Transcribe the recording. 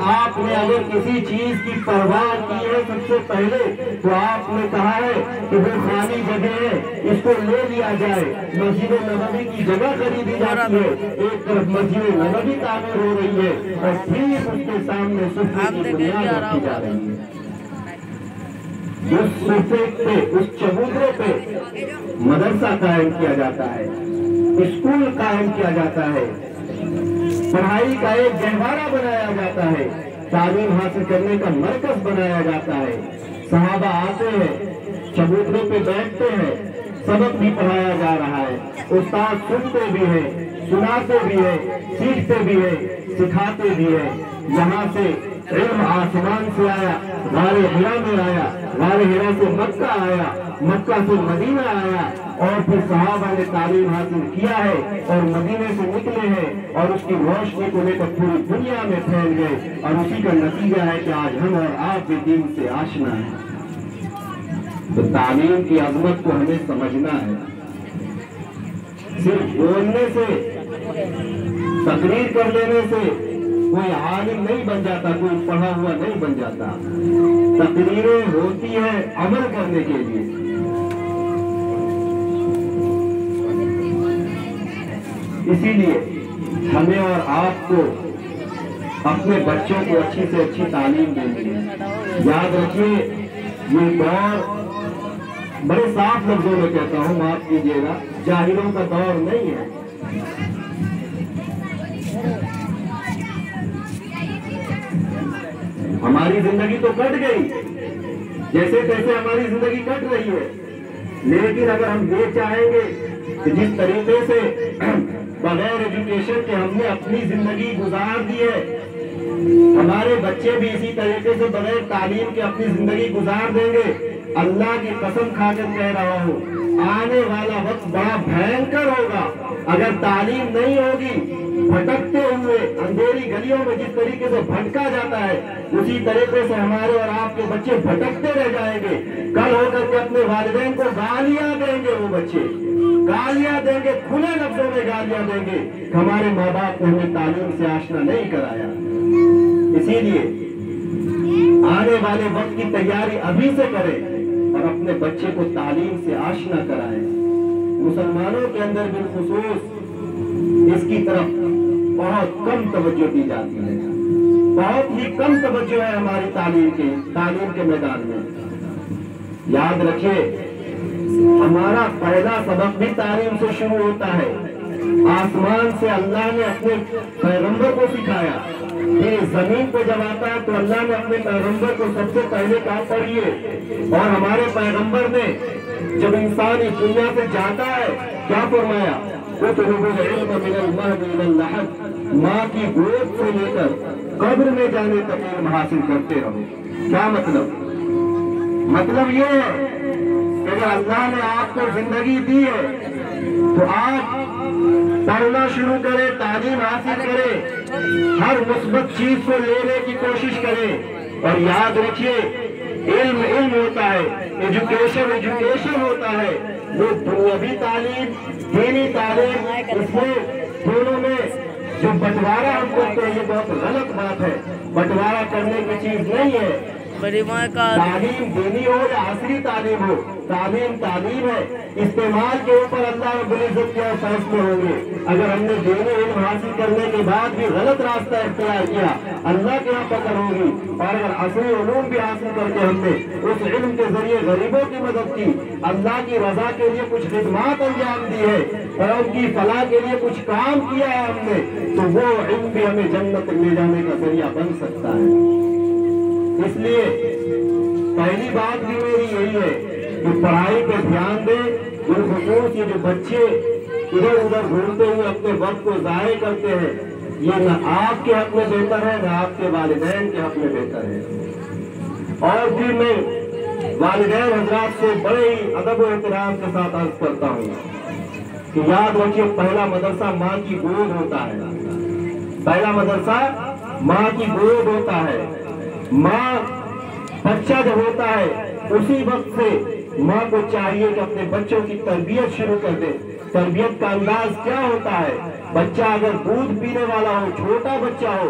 آپ نے اگر کسی چیز کی پرواہ کی ہے سب سے پہلے تو آپ نے کہا ہے کہ وہ خالی جگہ ہے اس کو لے لیا جائے. مسجد نبوی کی جگہ خریدی جاتی ہے, ایک طرف مسجد نبوی تعمیر ہو رہی ہے اور پھر اس کے سامنے صفے کی بنیاد رکھی جا رہی ہے. اس صفے پہ, اس چبوترے پہ مدرسہ قائم کیا جاتا ہے, اسکول قائم کیا جاتا ہے, پڑھائی کا ایک گہوارہ بنایا جاتا ہے, تعلیم حاصل کرنے کا مرکز بنایا جاتا ہے. صحابہ آتے ہیں, چبوترے پہ بیٹھتے ہیں, سبق بھی پڑھایا جا رہا ہے, استاد سنتے بھی ہیں, سناتے بھی ہیں, سیکھتے بھی ہیں, سکھاتے بھی ہیں. یہاں سے علم آسمان سے آیا, غار حرا میں آیا, غار حرا سے مکہ آیا, مکہ سے مدینہ آیا, اور پھر صحابہ نے تعلیم حاصل کیا ہے اور مدینے سے نکلے ہیں اور اس کی روشنی کو لے کر پوری دنیا میں پھیل گئے, اور اسی کا نتیجہ ہے کہ آج ہم اور آپ بھی دین سے آشنا ہیں. تو تعلیم کی عظمت کو ہمیں سمجھنا ہے. صرف بولنے سے, تقریر کر لینے سے کوئی عالم نہیں بن جاتا, کوئی پڑھا ہوا نہیں بن جاتا. تقریریں ہوتی ہیں عمل کرنے کے لیے. اسی لیے ہمیں اور آپ کو اپنے بچوں کو اچھی سے اچھی تعلیم دینی ہے. یاد رکھیے یہ دور, بڑے صاف لفظوں میں کہتا ہوں, معاف کیجیے گا, جاہلوں کا دور نہیں ہے. ہماری زندگی تو کٹ گئی, جیسے تیسے ہماری زندگی کٹ رہی ہے, لیکن اگر ہم یہ چاہیں گے کہ جس طریقے سے بغیر ایجوکیشن کے ہم نے اپنی زندگی گزار دی ہے, ہمارے بچے بھی اسی طریقے سے بغیر تعلیم کے اپنی زندگی گزار دیں گے. اللہ کی قسم کھا کر کہہ رہا ہوں, آنے والا وقت بڑا بھینکر ہوگا. اگر تعلیم نہیں ہوگی, بھٹکتے ہوئے اندھیری گلیوں میں جس طریقے سے بھٹکا جاتا ہے, اسی طریقے سے ہمارے اور آپ کے بچے بھٹکتے رہ جائیں گے. کل ہو کر کے اپنے والدین کو گالیاں دیں گے, وہ بچے گالیاں دیں گے, کھلے لفظوں میں گالیاں دیں گے, ہمارے ماں باپ نے ہمیں تعلیم سے آشنا نہیں کرایا. اسی لیے آنے والے وقت کی تیاری ابھی سے کریں اور اپنے بچے کو تعلیم سے آشنا کرائیں. مسلمانوں کے اندر بالخصوص اس کی طرف بہت کم توجہ دی جاتی ہے, بہت ہی کم توجہ ہے ہماری تعلیم کے میدان میں. یاد رکھیے ہمارا پہلا سبق بھی تعلیم سے شروع ہوتا ہے. آسمان سے اللہ نے اپنے پیغمبر کو سکھایا, یہ زمین پہ جب آتا ہے تو اللہ نے اپنے پیغمبر کو سب سے پہلے کہا پڑھیے, اور ہمارے پیغمبر نے جب انسان اس دنیا سے جاتا ہے کیا فرمایا, اطلبوا العلم من المهد الى اللحد, ماں کی گود سے لے کر قبر میں جانے تک علم حاصل کرتے رہو. کیا مطلب یہ ہے کہ اگر اللہ نے آپ کو زندگی دی ہے تو آپ پڑھنا شروع کریں, تعلیم حاصل کریں, ہر مثبت چیز کو لینے کی کوشش کریں. اور یاد رکھیے علم ہوتا ہے, ایجوکیشن ہوتا ہے, وہ دنیاوی تعلیم, دینی تعلیم. اس میں دونوں میں جو بٹوارا ہم کرتے ہیں یہ بہت غلط بات ہے. بٹوارا کرنے کی چیز نہیں ہے. تعلیم دینی ہو یا عصری تعلیم ہو, تعلیم ہے. استعمال کے اوپر اللہ رب العزت کے فیصلے ہوں گے. اگر ہم نے دینی علم حاصل کرنے کے بعد بھی غلط راستہ اختیار کیا, اللہ کے یہاں پکڑ ہوگی. اور اگر عصری علوم بھی حاصل کر کے ہم نے اس علم کے ذریعے غریبوں کی مدد کی, اللہ کی رضا کے لیے کچھ خدمات انجام دی ہے, قوم کی فلاح کے لیے کچھ کام کیا ہے ہم نے, تو وہ علم بھی ہمیں جنت لے جانے کا ذریعہ بن سکتا ہے. اس لیے پہلی بات بھی میری یہی ہے کہ پڑھائی پہ دھیان دیں. بالخصوص یہ جو بچے ادھر ادھر گھومتے ہوئے اپنے وقت کو ضائع کرتے ہیں, یہ نہ آپ کے حق میں بہتر ہے نہ آپ کے والدین کے حق میں بہتر ہے. اور پھر میں والدین حضرات سے بڑے ہی ادب و احترام کے ساتھ عرض کرتا ہوں کہ یاد رکھیے پہلا مدرسہ ماں کی گود ہوتا ہے. پہلا مدرسہ ماں کی گود ہوتا ہے. ماں بچہ جب ہوتا ہے اسی وقت سے ماں کو چاہیے کہ اپنے بچوں کی تربیت شروع کر دے. تربیت کا انداز کیا ہوتا ہے, بچہ اگر دودھ پینے والا ہو, چھوٹا بچہ ہو,